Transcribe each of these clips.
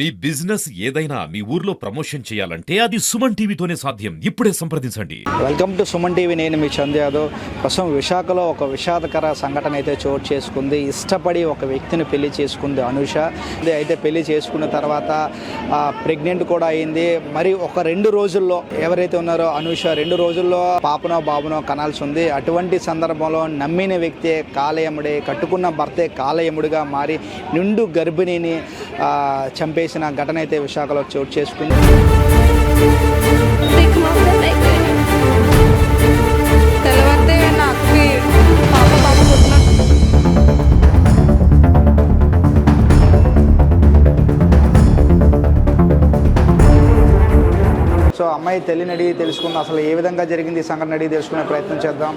మీ business ఏదైనా మీ ఊర్లో promotion చేయాలంటే అది సుమన్ టీవీతోనే సాధ్యం. ఇప్పుడే సంప్రదించండి. Welcome to Suman TV. నేను మీ చంద్ యాదవ్. ప్రస్తుతం విశాఖలో ఒక విషాదకర సంఘటన అయితే చోటు చేసుకుంది. ఇష్టపడి ఒక వ్యక్తిని పెళ్లి చేసుకుంది అనుష. అయితే పెళ్లి చేసుకున్న తర్వాత ప్రెగ్నెంట్ కూడా అయింది. మరి ఒక 2 రోజుల్లో ఎవరైతే ఉన్నారో అనుష 2 రోజుల్లో పాపనో బాబునో కనాల్సి ఉంది. అటువంటి సందర్భంలో నమ్మిన వ్యక్తే కాలయముడే, కట్టుకున్న భర్తే కాలయముడిగా మారి నిండు గర్భిణిని చంపేసిన ఘటన అయితే విశాఖలో చోటు చేసుకుంది. సో అమ్మాయి తల్లిని అడిగి తెలుసుకుందాం, అసలు ఏ విధంగా జరిగింది ఈ సంఘటన అడిగి తెలుసుకునే ప్రయత్నం చేద్దాం.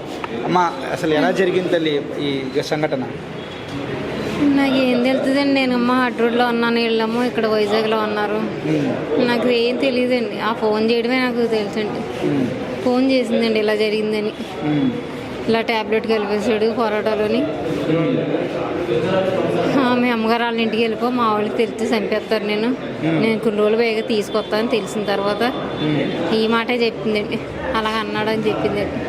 అమ్మ, అసలు ఎలా జరిగింది తల్లి ఈ సంఘటన? నాకు ఏం తెలుస్తుందండి. నేను అమ్మ హాట్ రోడ్లో ఉన్నాను, వీళ్ళమ్మ ఇక్కడ వైజాగ్లో ఉన్నారు. నాకు ఏం తెలియదండి. ఆ ఫోన్ చేయడమే నాకు తెలుసండి. ఫోన్ చేసిందండి ఇలా జరిగిందని. ఇలా ట్యాబ్లెట్ కలిపేసాడు పరోటాలోని. మీ అమ్మగారు వాళ్ళ ఇంటికి వెళ్ళిపో, మా వాళ్ళకి తెలిసి చంపేస్తారు, నేను కొన్ని రోజులు వేగ తీసుకొస్తానని తెలిసిన తర్వాత ఈ మాటే చెప్పిందండి. అలాగ అన్నాడు అని చెప్పిందండి.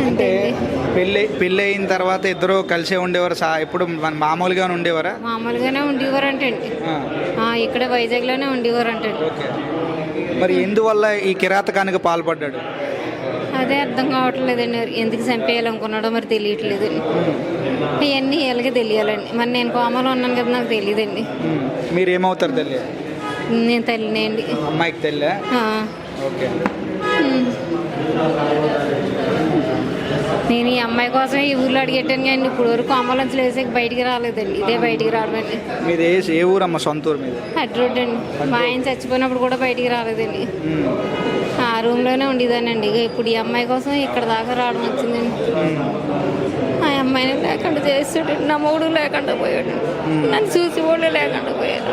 అంటే పెళ్ళి అయిన తర్వాత ఇద్దరు కలిసే ఉండేవారు? ఎప్పుడు మామూలుగానే ఉండేవారా? మామూలుగానే ఉండేవారంటండి. ఇక్కడ వైజాగ్లోనే ఉండేవారంటండి. మరి ఎందువల్ల ఈ కిరాతకానికి పాల్పడ్డాడు? అదే అర్థం కావట్లేదండి. ఎందుకు చంపేయాలనుకున్నాడో మరి తెలియట్లేదండి. ఇవన్నీ వీళ్ళకి తెలియాలండి. మరి నేను కోమలో ఉన్నాను కదా, నాకు తెలియదండి. మీరు ఏమవుతారు తల్లి? నేను తల్లినే అండి. అమ్మాయికి తల్లి. ఓకే. నేను ఈ అమ్మాయి కోసం ఈ ఊర్లో అడిగెట్టాను కానీ ఇప్పుడు వరకు అమ్మలోంచి లేసి బయటికి రాలేదండి. ఇదే బయటికి రావడండి. మీరు ఏ ఊరమ్మ? సొంత ఊరు మీద? హట్ రోడ్ అండి. మా ఆయన చచ్చిపోయినప్పుడు కూడా బయటికి రాలేదండి. ఆ రూమ్లోనే ఉండేదానండి. ఇప్పుడు ఈ అమ్మాయి కోసం ఇక్కడ దాకా రావడం వచ్చిందండి. ఆ అమ్మాయిని లేకుండా చేస్తాడు. నా మూడు లేకుండా పోయాడు. నన్ను చూసి వాళ్ళు లేకుండా పోయాడు.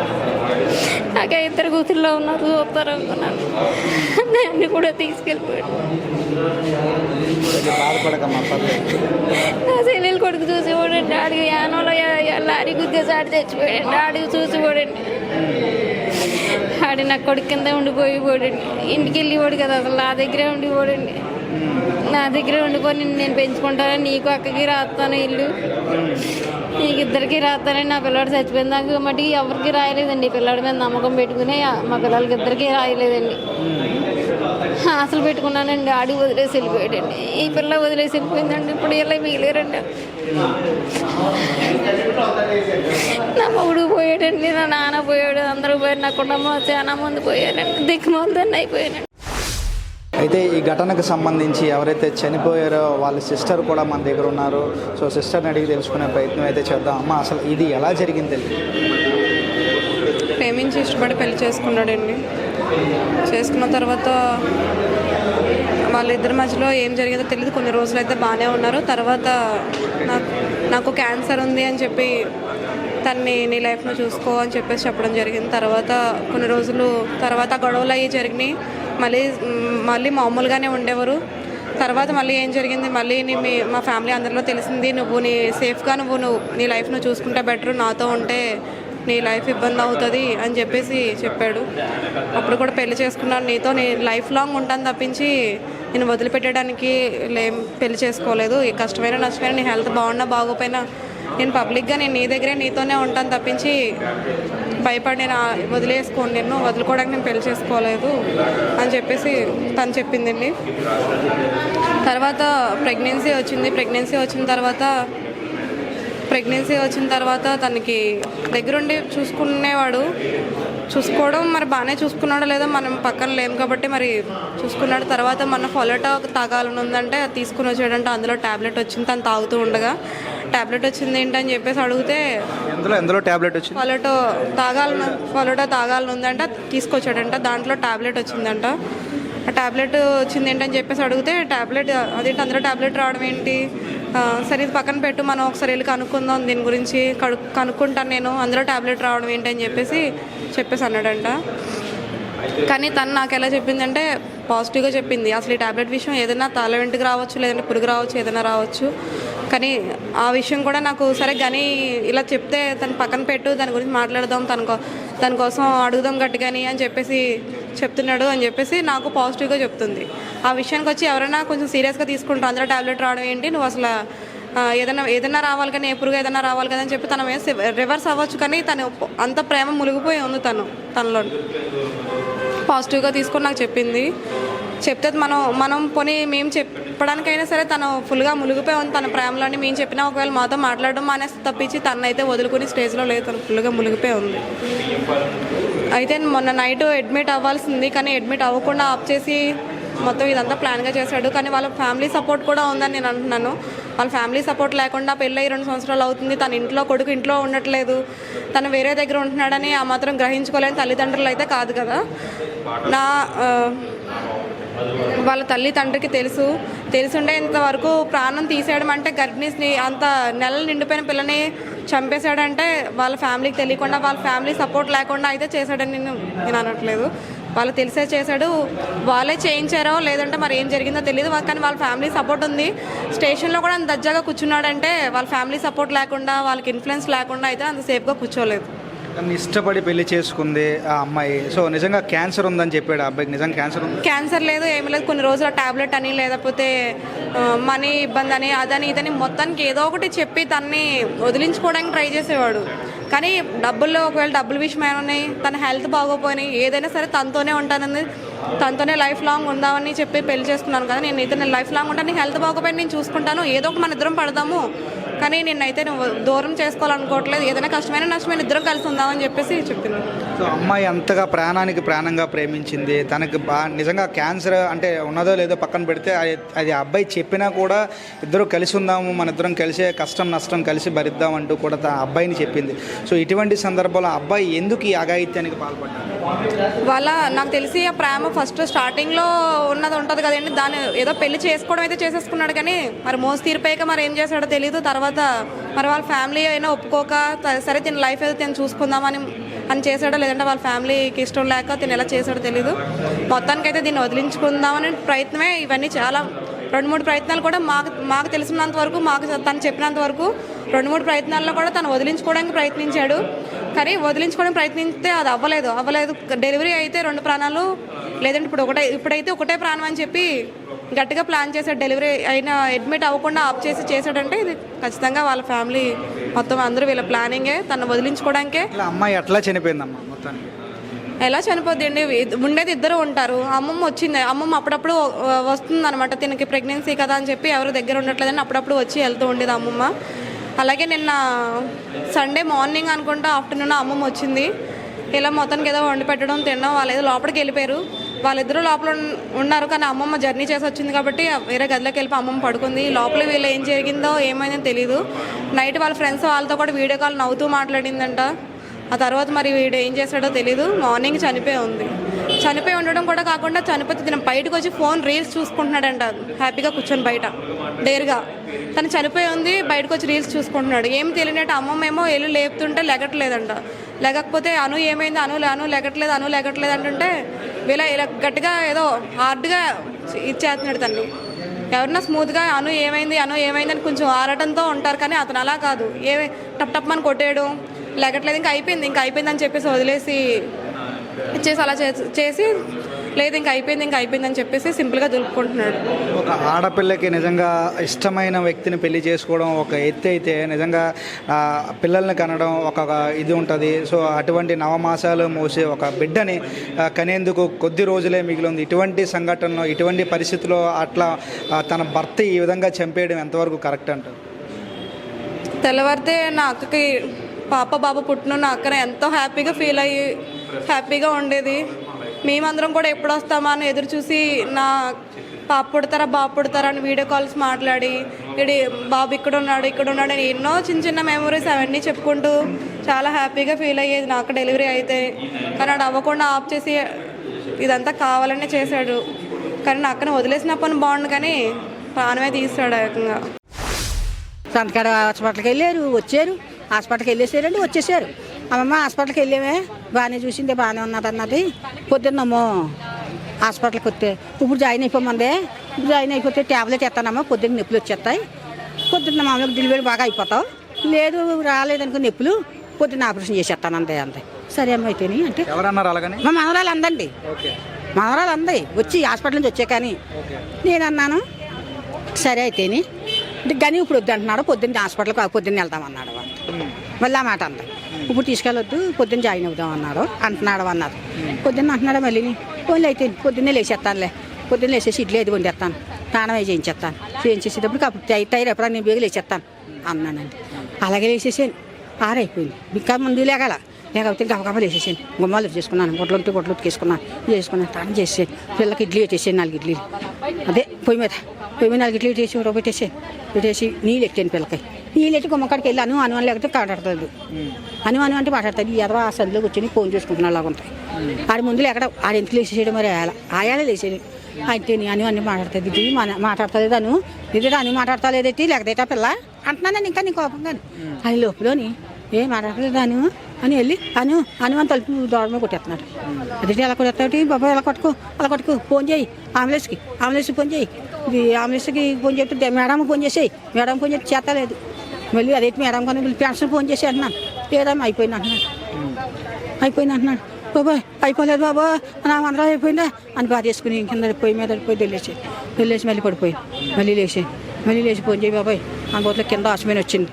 నాకే 2 కూతుర్లో ఉన్నారు, చూస్తారు అనుకున్నాను. అన్ని కూడా తీసుకెళ్ళిపోయాడు. నా చెల్లెలు కొడుకు చూసేవాడండి. డాడీ యానంలో లారీ గుద్దేసాడు, చచ్చిపోయాడు. డాడీ చూసేవాడండి. ఆడి నా కొడుకు కింద ఉండిపోయిపోడండి. ఇంటికి వెళ్ళిపోడు కదా, అసలు నా దగ్గరే ఉండిపోడండి. నా దగ్గరే ఉండిపోయి నేను పెంచుకుంటానని నీకు అక్కకి రాస్తాను, ఇల్లు నీకు ఇద్దరికి రాస్తానని. నా పిల్లడు చచ్చిపోయిన దాకా మటుకి ఎవరికి రాయలేదండి. పిల్లడి మీద నమ్మకం పెట్టుకుని మా పిల్లలకి ఇద్దరికి రాయలేదండి. అసలు పెట్టుకున్నానండి. ఆడి వదిలేసి వెళ్ళిపోయాడండి. ఈ పిల్ల వదిలేసి వెళ్ళిపోయిందండి. ఇప్పుడు ఇలా మిగిలేరండి. నా మొగుడు పోయాడండి, నా నాన్న పోయాడు, అందరూ పోయాడు. నా కుటుంబం చాలా మంది పోయారండి. దిక్కుమాలని అయిపోయానండి. అయితే ఈ ఘటనకు సంబంధించి ఎవరైతే చనిపోయారో వాళ్ళ సిస్టర్ కూడా మన దగ్గర ఉన్నారు. సో సిస్టర్ని అడిగి తెలుసుకునే ప్రయత్నం అయితే చేద్దాం. అమ్మ, అసలు ఇది ఎలా జరిగింది? ప్రేమించి ఇష్టపడి పెళ్లి చేసుకున్నాడండి. చేసుకున్న తర్వాత వాళ్ళిద్దరి మధ్యలో ఏం జరిగిందో తెలియదు. కొన్ని రోజులు అయితే బాగానే ఉన్నారు. తర్వాత నాకు క్యాన్సర్ ఉంది అని చెప్పి తన్ని నీ లైఫ్ను చూసుకో అని చెప్పేసి చెప్పడం జరిగింది. తర్వాత కొన్ని రోజులు తర్వాత గొడవలు అయ్యి జరిగినాయి. మళ్ళీ మామూలుగానే ఉండేవారు. తర్వాత మళ్ళీ ఏం జరిగింది, మళ్ళీ మా ఫ్యామిలీ అందరిలో తెలిసింది, నువ్వు సేఫ్గా నువ్వు నీ లైఫ్ను చూసుకుంటే బెటర్, నాతో ఉంటే నీ లైఫ్ ఇబ్బంది అవుతుంది అని చెప్పేసి చెప్పాడు. అప్పుడు కూడా పెళ్లి చేసుకున్నాను, నీతో నేను లైఫ్ లాంగ్ ఉంటాను తప్పించి నేను వదిలిపెట్టడానికి పెళ్లి చేసుకోలేదు. కష్టమైన నష్టమైన నీ హెల్త్ బాగున్నా బాగోపోయినా నేను పబ్లిక్గా నీ దగ్గరే నీతోనే ఉంటాను తప్పించి భయపడి నేను వదిలేసుకోండి, నేను వదులుకోవడానికి నేను పెళ్లి చేసుకోలేదు అని చెప్పేసి తను చెప్పిందండి. తర్వాత ప్రెగ్నెన్సీ వచ్చిన తర్వాత తనకి దగ్గరుండి చూసుకోవడం మరి బాగానే చూసుకున్నాడో లేదో మనం పక్కన లేము కాబట్టి మరి చూసుకున్నాడు. తర్వాత మన ఫొలటో తాగాలని ఉందంటే అది తీసుకుని వచ్చాడంటే అందులో ట్యాబ్లెట్ వచ్చింది. తను తాగుతూ ఉండగా ట్యాబ్లెట్ వచ్చింది ఏంటని చెప్పేసి అడిగితే ఎందులో ట్యాబ్లెట్ వచ్చింది? ఫొలటో తాగాలని ఉందంటే తీసుకొచ్చాడంట. దాంట్లో ట్యాబ్లెట్ వచ్చిందంట. ఆ ట్యాబ్లెట్ వచ్చింది ఏంటని చెప్పేసి అడిగితే ట్యాబ్లెట్ అదేంటి అందులో ట్యాబ్లెట్ రావడం ఏంటి, సరే ఇది పక్కన పెట్టు, మనం ఒకసారి వెళ్ళి కనుక్కుందాం, దీని గురించి కనుక్కుంటాను నేను, అందులో ట్యాబ్లెట్ రావడం ఏంటి అని చెప్పేసి అన్నాడంట. కానీ తను నాకు ఎలా చెప్పిందంటే పాజిటివ్గా చెప్పింది. అసలు ఈ ట్యాబ్లెట్ విషయం ఏదైనా తల వెంటికి రావచ్చు, లేదంటే పురుగు రావచ్చు, ఏదైనా రావచ్చు, కానీ ఆ విషయం కూడా నాకు సరే కానీ ఇలా చెప్తే తను పక్కన పెట్టు, దాని గురించి మాట్లాడదాం, దానికోసం అడుగుదాం గట్టిగాని అని చెప్పేసి చెప్తున్నాడు అని చెప్పేసి నాకు పాజిటివ్గా చెప్తుంది. ఆ విషయానికి వచ్చి ఎవరైనా కొంచెం సీరియస్గా తీసుకుంటారు, అందరూ టాబ్లెట్ రావడం ఏంటి, నువ్వు అసలు ఏదైనా రావాలి కానీ ఎప్పుడుగా ఏదైనా రావాలి కదా అని చెప్పి తన మీద రివర్స్ అవ్వచ్చు. కానీ తను అంత ప్రేమ మునిగిపోయి ఉంది తనలో. పాజిటివ్గా తీసుకొని నాకు చెప్తే మనం పోనీ మేము చెప్పడానికైనా సరే తను ఫుల్గా మునిగిపోయి ఉంది తన ప్రేమలోని. మేము చెప్పినా ఒకవేళ మాతో మాట్లాడడం మానేసి తప్పించి తనైతే వదులుకుని స్టేజ్లో లేదు, తను ఫుల్గా మునిగిపోయి ఉంది. అయితే మొన్న నైట్ అడ్మిట్ అవ్వాల్సింది కానీ అడ్మిట్ అవ్వకుండా ఆఫ్ చేసి మొత్తం ఇదంతా ప్లాన్గా చేశాడు. కానీ వాళ్ళ ఫ్యామిలీ సపోర్ట్ కూడా ఉందని నేను అంటున్నాను. వాళ్ళ ఫ్యామిలీ సపోర్ట్ లేకుండా పెళ్ళి 2 సంవత్సరాలు అవుతుంది, తన కొడుకు ఇంట్లో ఉండట్లేదు, తను వేరే దగ్గర ఉంటున్నాడని ఆ మాత్రం గ్రహించుకోలేని తల్లిదండ్రులు అయితే కాదు కదా. వాళ్ళ తండ్రికి తెలుసుండేంతవరకు ప్రాణం తీసేయడం అంటే గర్భిణీని అంత నెలలు నిండిపోయిన పిల్లని చంపేశాడంటే వాళ్ళ ఫ్యామిలీకి తెలియకుండా వాళ్ళ ఫ్యామిలీ సపోర్ట్ లేకుండా అయితే చేశాడని నేను అనట్లేదు. వాళ్ళు తెలిసే చేశాడు, వాళ్ళే చేయించారో లేదంటే మరి ఏం జరిగిందో తెలియదు. కానీ వాళ్ళ ఫ్యామిలీ సపోర్ట్ ఉంది. స్టేషన్లో కూడా అంత దజ్జాగా కూర్చున్నాడంటే వాళ్ళ ఫ్యామిలీ సపోర్ట్ లేకుండా వాళ్ళకి ఇన్ఫ్లుయెన్స్ లేకుండా అయితే అంత సేఫ్గా కూర్చోలేదు. తను ఇష్టపడి పెళ్లి చేసుకుంది ఆ అమ్మాయి. సో నిజంగా క్యాన్సర్ ఉందని చెప్పాడు ఆ అబ్బాయికి. నిజంగా క్యాన్సర్ లేదు, ఏమీ లేదు. కొన్ని రోజుల టాబ్లెట్ అని లేకపోతే మనీ ఇబ్బంది అని అదని ఇదని మొత్తానికి ఏదో ఒకటి చెప్పి తన్ని వదిలించుకోవడానికి ట్రై చేసేవాడు. కానీ ఒకవేళ డబ్బుల విషయం ఏమన్నాయి, తన హెల్త్ బాగోపోయినాయి, ఏదైనా సరే తనతోనే ఉంటానని, తనతోనే లైఫ్ లాంగ్ ఉందామని చెప్పి పెళ్లి చేసుకున్నాను కదా. నేను లైఫ్ లాంగ్ ఉంటాను, నీ హెల్త్ బాగోపోయినా నేను చూసుకుంటాను, ఏదో ఒక మన ఇద్దరం పడదాము, కానీ నిన్నైతే నువ్వు దూరం చేసుకోవాలనుకోవట్లేదు, ఏదైనా కష్టమైన నష్టమైన ఇద్దరం కలిసి ఉందామని చెప్పేసి చెప్తున్నాను. సో అమ్మాయి అంతగా ప్రాణంగా ప్రేమించింది. తనకి నిజంగా క్యాన్సర్ అంటే ఉన్నదో లేదో పక్కన పెడితే అది అబ్బాయి చెప్పినా కూడా ఇద్దరు కలిసి ఉందాము, మన ఇద్దరం కలిసే కష్టం నష్టం కలిసి భరిద్దామంటూ కూడా అబ్బాయిని చెప్పింది. సో ఇటువంటి సందర్భంలో అబ్బాయి ఎందుకు ఈ అఘాయిత్యానికి పాల్పడ్డాడు? నాకు తెలిసి ఆ ప్రేమ ఫస్ట్ స్టార్టింగ్లో ఉంటుంది కదండి, దాన్ని ఏదో పెళ్లి చేసుకోవడం అయితే చేసేసుకున్నాడు. కానీ మరి మోసి తీరిపోయాక మరి ఏం చేశాడో తెలియదు. తర్వాత మరి వాళ్ళ ఫ్యామిలీ అయినా ఒప్పుకోక సరే తిన లైఫ్ ఏదో తిని చూసుకుందామని చేశాడో లేదంటే వాళ్ళ ఫ్యామిలీకి ఇష్టం లేక తిని ఎలా చేశాడో తెలీదు. మొత్తానికైతే దీన్ని వదిలించుకుందామని ప్రయత్నమే ఇవన్నీ. చాలా 2-3 ప్రయత్నాలు కూడా మాకు తెలిసినంత వరకు, తను చెప్పినంత వరకు 2-3 ప్రయత్నాల్లో కూడా తను వదిలించుకోవడానికి ప్రయత్నించాడు. కానీ వదిలించుకోవడానికి ప్రయత్నిస్తే అది అవ్వలేదు. డెలివరీ అయితే 2 ప్రాణాలు, లేదంటే ఇప్పుడైతే ఒకటే ప్రాణం అని చెప్పి గట్టిగా ప్లాన్ చేశాడు. డెలివరీ అయినా అడ్మిట్ అవ్వకుండా ఆఫ్ చేసాడంటే ఇది ఖచ్చితంగా వాళ్ళ ఫ్యామిలీ మొత్తం అందరూ వీళ్ళ ప్లానింగే, తను వదిలించుకోవడానికే. అమ్మాయి ఎట్లా చనిపోయిందమ్మా మొత్తానికి? ఎలా చనిపోద్దండి, ఉండేది ఇద్దరు ఉంటారు. అమ్మమ్మ వచ్చింది, అమ్మమ్మ అప్పుడప్పుడు వస్తుంది అనమాట, తినకి ప్రెగ్నెన్సీ కదా అని చెప్పి ఎవరు దగ్గర ఉండట్లేదని అప్పుడప్పుడు వచ్చి వెళ్తూ ఉండేది అమ్మమ్మ. అలాగే నిన్న సండే మార్నింగ్ అనుకుంటా ఆఫ్టర్నూన్ అమ్మమ్మ వచ్చింది. ఇలా మొత్తానికి ఏదో వండి పెట్టడం తినడం, వాళ్ళు ఏదో లోపలికి వెళ్ళిపోయారు. వాళ్ళిద్దరూ లోపల ఉన్నారు కానీ అమ్మమ్మ జర్నీ చేసి వచ్చింది కాబట్టి వేరే గదిలోకి వెళ్ళి అమ్మమ్మ పడుకుంది. లోపల వీళ్ళు ఏం జరిగిందో ఏమైందో తెలీదు. నైట్ వాళ్ళ ఫ్రెండ్స్ వాళ్ళతో కూడా వీడియో కాల్ నవ్వుతూ మాట్లాడిందంట. ఆ తర్వాత మరి వీడు ఏం చేశాడో తెలీదు. మార్నింగ్ చనిపోయి ఉండడం కూడా కాకుండా చనిపోతే తిన బయటకు వచ్చి ఫోన్ రీల్స్ చూసుకుంటున్నాడంట హ్యాపీగా కూర్చొని బయట డేర్గా. తను చనిపోయి ఉంది, బయటకు వచ్చి రీల్స్ చూసుకుంటున్నాడు. ఏం తెలియనట్టు అమ్మమ్మ ఏమో వెళ్ళి లేపుతుంటే లెగట్లేదంట. లేకపోతే అను ఏమైంది, అను లెగట్లేదు అంటుంటే ఇలా గట్టిగా ఏదో హార్డ్గా ఇచ్చేస్తున్నాడు తన్ని. ఎవరన్నా స్మూత్గా అను ఏమైంది అని కొంచెం ఆరటంతో ఉంటారు. కానీ అతను అలా కాదు, టప్ అని కొట్టేయడం, లెగట్లేదు ఇంకా అయిపోయింది అని చెప్పేసి వదిలేసి ఇచ్చేసి అలా చేసి లేదు ఇంకా అయిపోయింది అని చెప్పేసి సింపుల్గా దులుపుకుంటున్నాడు. ఒక ఆడపిల్లకి నిజంగా ఇష్టమైన వ్యక్తిని పెళ్లి చేసుకోవడం ఒక ఎత్తు అయితే, నిజంగా పిల్లల్ని కనడం ఒక ఇది ఉంటుంది. సో అటువంటి నవమాసాలు మోసే ఒక బిడ్డని కనేందుకు కొద్ది రోజులే మిగిలి ఉంది. ఇటువంటి సంఘటనలో ఇటువంటి పరిస్థితుల్లో అట్లా తన భర్త ఈ విధంగా చంపేయడం ఎంతవరకు కరెక్ట్ అంటారు? తెల్లవారితే నా అక్కకి బాబు పుట్టిన నా అక్కన ఎంతో హ్యాపీగా ఫీల్ అయ్యి హ్యాపీగా ఉండేది. మేమందరం కూడా ఎప్పుడు వస్తామా అని ఎదురు చూసి నా బాబు పుడతారా అని వీడియో కాల్స్ మాట్లాడి బాబు ఇక్కడ ఉన్నాడు అని ఎన్నో చిన్న మెమరీస్ అవన్నీ చెప్పుకుంటూ చాలా హ్యాపీగా ఫీల్ అయ్యేది నాకు డెలివరీ అయితే. కానీ అది అవ్వకుండా ఆఫ్ చేసి ఇదంతా కావాలనే చేశాడు. కానీ నా అక్కన వదిలేసిన పని బాగుండు కానీ ప్రాణమే తీస్తాడు ఏకంగా. సంతకాడ హాస్పిటల్కి వచ్చారు, హాస్పిటల్కి వెళ్ళేసారండి, వచ్చేసారు. అమ్మమ్మ హాస్పిటల్కి వెళ్ళామే, బాగానే చూసింది, బాగానే ఉన్నది అన్నది. పొద్దున్నమ్మో హాస్పిటల్కి వస్తే ఇప్పుడు జాయిన్ అయిపోతే ట్యాబ్లెట్ ఎత్తానమ్మా, పొద్దున్న నొప్పులు వచ్చేస్తాయి పొద్దున్న మామూలుగా డెలివరీ బాగా అయిపోతావు, లేదు రాలేదనుకో నొప్పులు, పొద్దున్న ఆపరేషన్ చేసేస్తాను అంతే అంతే. సరే అమ్మ అయితేని అంటే ఎవరన్నారు అలాగని? మా మనవరాలు అందండి, ఓకే మనవరాలు అంది వచ్చి హాస్పిటల్ నుంచి వచ్చే. కానీ ఓకే నేను అన్నాను సరే అయితేని కానీ ఇప్పుడు వద్దు అంటున్నాడు. పొద్దున్న హాస్పిటల్కి పొద్దున్న వెళ్తామన్నాడు. మళ్ళీ ఆ మాట అంది, ఇప్పుడు తీసుకెళ్ళొద్దు పొద్దున్న జాయిన్ అవుదాం అన్నాడు అన్నారు. పొద్దున్న అంటున్నాడు మళ్ళీ ఫోన్లు అయితే పొద్దున్నే లేచేస్తానులే, పొద్దున్న లేచేసి ఇడ్లీ అది వండేస్తాను, స్నానం అవి చేయించేసేటప్పుడు అప్పుడు టైర్ ఎప్పుడన్నా నేను బేగ లేచేస్తాను అన్నానండి. అలాగే లేచేసాను, ఆరైపోయింది. ఇంకా ముందు లేకపోతే గబగబా లేచేసాను, గుమ్మాలు చేసుకున్నాను, గొడ్లు ఉతికేసుకున్నాను, స్నానం చేసేసాను. పిల్లలకి ఇడ్లీ పెట్టేసాను, 4 ఇడ్లీలు అదే పొయ్యి మీద 4 ఇడ్లీ పెట్టేసి నీళ్ళు ఎట్టాను. పిల్లకి నీళ్ళు ఎట్టి గుమ్మకాడికి వెళ్ళి అను లేకపోతే కాటాడుతుంది. అను అంటే మాట్లాడుతుంది. ఈ ఎదవ ఆ సందులోకి వచ్చి ఫోన్ చేసుకుంటున్నా అలాగ ఉంటాయి. ఆడి ముందులో ఎక్కడ ఆడ ఎందుకు లేచేసాడు మరి ఆయాలే లేచేది. అయితే అన్ని మాట్లాడుతుంది. ఇది మాట్లాడతలేదు అని మాట్లాడతలేదైతే లేకపోతే ఆ పిల్ల అంటున్నాను ఇంకా నీ కోపంగా అని లోపలని ఏం మాట్లాడలేదు అని వెళ్ళి అను అని తలుపు దూడమే కొట్టేస్తున్నాడు. అదే ఎలా కొట్టేస్తాడు బాబా, ఎలా కొట్టుకు ఫోన్ చేయి అంబులెన్స్కి ఫోన్ చేయి, అంబులెన్స్కి ఫోన్ చెప్తే మేడం ఫోన్ చేసేయి, మేడం ఫోన్ చేసి చేస్తలేదు. మళ్ళీ అదైతే మేడం కానీ పెన్షన్ ఫోన్ చేసి అంటున్నాను, లేదమ్మా అయిపోయింది అంటున్నాడు. బాబా అయిపోలేదు బాబా, నా మందరం అయిపోయిందా అని బాధ చేసుకుని కింద పొయ్యి మీద వెళ్ళేసి మళ్ళీ పడిపోయి మళ్ళీ లేచి ఫోన్ చేయి బాబాయ్ ఆ బోట్లో కింద హాస్పిటల్ వచ్చింది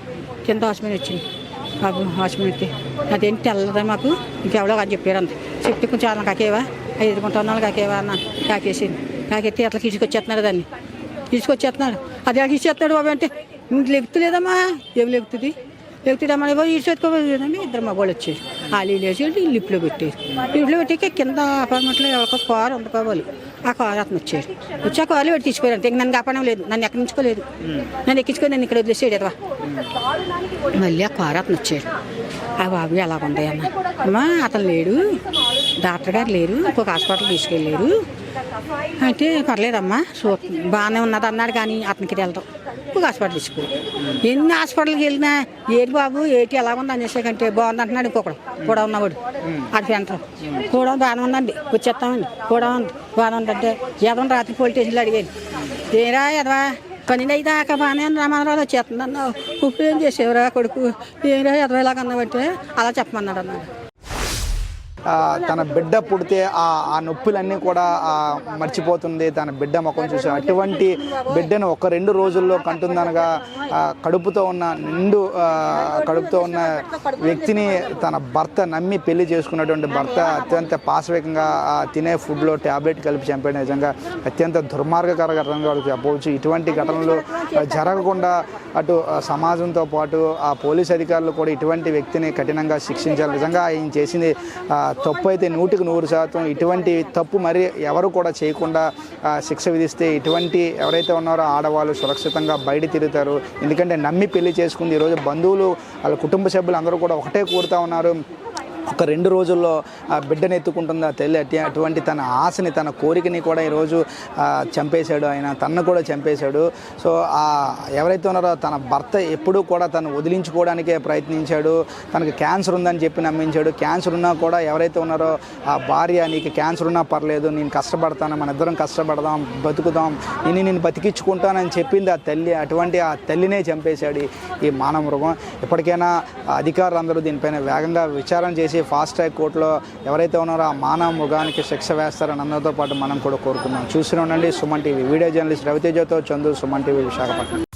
బాబు హాస్పిటల్ వస్తే అదేంటి తెల్లదా మాకు ఇంకెవడో అని చెప్పారు అంత చెప్తే కొంచెం అన్న కాకేవా 5 ఉన్నాళ్ళు కాకేవా అన్న కాకెత్తి అట్లా తీసుకొచ్చేస్తున్నాడు, దాన్ని తీసుకొచ్చేస్తున్నాడు. అది అలా ఇచ్చేస్తున్నాడు బాబు అంటే ఇంక లెగుతులేదమ్మా, ఏం లెగుతుందమ్మా ఈడ్చుకోలేదండి. 2 మగవాళ్ళు వచ్చారు, వాళ్ళు లేచి లిఫ్ట్లో పెట్టాక కింద అపార్ట్మెంట్లో ఎవరికో కారు వండుకోవాలి. ఆ కారు అతను వచ్చి ఆ కారు పెట్టి తీసిపోయారు అంతే. నన్ను కాపాడడం లేదు, నన్ను ఎక్కించుకోలేదు, నన్ను ఎక్కించుకొని ఇక్కడ వదిలేసాడు ఎదవా. మళ్ళీ ఆ కారు అతను వచ్చాడు. ఆ బాబు ఎలా ఉంది అమ్మా అతను లేడు, డాక్టర్ గారు లేరు, ఇంకొక హాస్పిటల్ తీసుకెళ్ళారు అంటే పర్లేదమ్మా బాగానే ఉన్నది అన్నాడు. కానీ అతనికి వెళ్తాం ఇంకొక హాస్పిటల్ తీసుకుని ఎన్ని హాస్పిటల్కి వెళ్ళినా ఏంటి బాబు ఏంటి ఎలా ఉంది అనేసాకంటే బాగుంది అంటున్నాడు. ఇంకొకడు కూడా ఉన్నవాడు అది సెంటర్ కూడా బాగానే ఉందండి, వచ్చేస్తామండి కూడా ఉంది బాగానే ఉందంటే ఎదవని రాత్రి పోలీస్ స్టేషన్లో అడిగాను, ఏరా ఎదవా 12 దాకా బాగానే రామారావు వచ్చేస్తుంది అన్నావు, ఇప్పుడు ఏం చేసేవరా కొడుకు, ఏరా ఎదవ ఇలాగ అన్నావంటే అలా చెప్పమన్నాడు అన్నాడు. తన బిడ్డ పుడితే ఆ నొప్పులన్నీ కూడా మర్చిపోతుంది. తన బిడ్డ ముఖం చూసి అటువంటి బిడ్డను 1-2 రోజుల్లో కంటుందనగా కడుపుతో ఉన్న వ్యక్తిని తన భర్త నమ్మి పెళ్లి చేసుకున్నటువంటి భర్త అత్యంత పాశవికంగా తినే ఫుడ్లో ట్యాబ్లెట్ కలిపి చంపేయడం నిజంగా అత్యంత దుర్మార్గకర ఘటనగా చెప్పవచ్చు. ఇటువంటి ఘటనలు జరగకుండా అటు సమాజంతో పాటు ఆ పోలీస్ అధికారులు కూడా ఇటువంటి వ్యక్తిని కఠినంగా శిక్షించాలి. నిజంగా ఆయన చేసింది తప్పు అయితే 100% ఇటువంటి తప్పు మరి ఎవరు కూడా చేయకుండా శిక్ష విధిస్తే ఇటువంటి ఎవరైతే ఉన్నారో ఆడవాళ్ళు సురక్షితంగా బయట తిరుగుతారు. ఎందుకంటే నమ్మి పెళ్లి చేసుకుంది. ఈరోజు బంధువులు వాళ్ళ కుటుంబ సభ్యులు అందరూ కూడా ఒకటే కోరుతూ ఉన్నారు, 1-2 రోజుల్లో బిడ్డను ఎత్తుకుంటుంది ఆ తల్లి. అటువంటి తన ఆశని తన కోరికని కూడా ఈరోజు చంపేశాడు ఆయన, తనను కూడా చంపేశాడు. సో ఎవరైతే ఉన్నారో తన భర్త ఎప్పుడూ కూడా తను వదిలించుకోవడానికే ప్రయత్నించాడు. తనకు క్యాన్సర్ ఉందని చెప్పి నమ్మించాడు. క్యాన్సర్ ఉన్నా కూడా ఎవరైతే ఉన్నారో ఆ భార్య నీకు క్యాన్సర్ ఉన్నా పర్లేదు, నేను కష్టపడతాను, మన ఇద్దరం కష్టపడదాం, బతుకుదాం, నేను బతికించుకుంటానని చెప్పింది ఆ తల్లి. అటువంటి ఆ తల్లినే చంపేశాడు ఈ మానవ మృగం. ఇప్పటికైనా అధికారులు అందరూ దీనిపైన వేగంగా విచారణ చేసి ఫాస్ట్ ట్రాక్ కోర్టులో ఎవరైతే ఉన్నారో ఆ మానవ మృగానికి శిక్ష వేస్తారని అందరితో పాటు మనం కూడా కోరుకున్నాం. చూస్తూనే ఉండండి సుమన్ టీవీ. వీడియో జర్నలిస్ట్ రవితేజతో చందు, సుమన్ టీవీ, విశాఖపట్నం.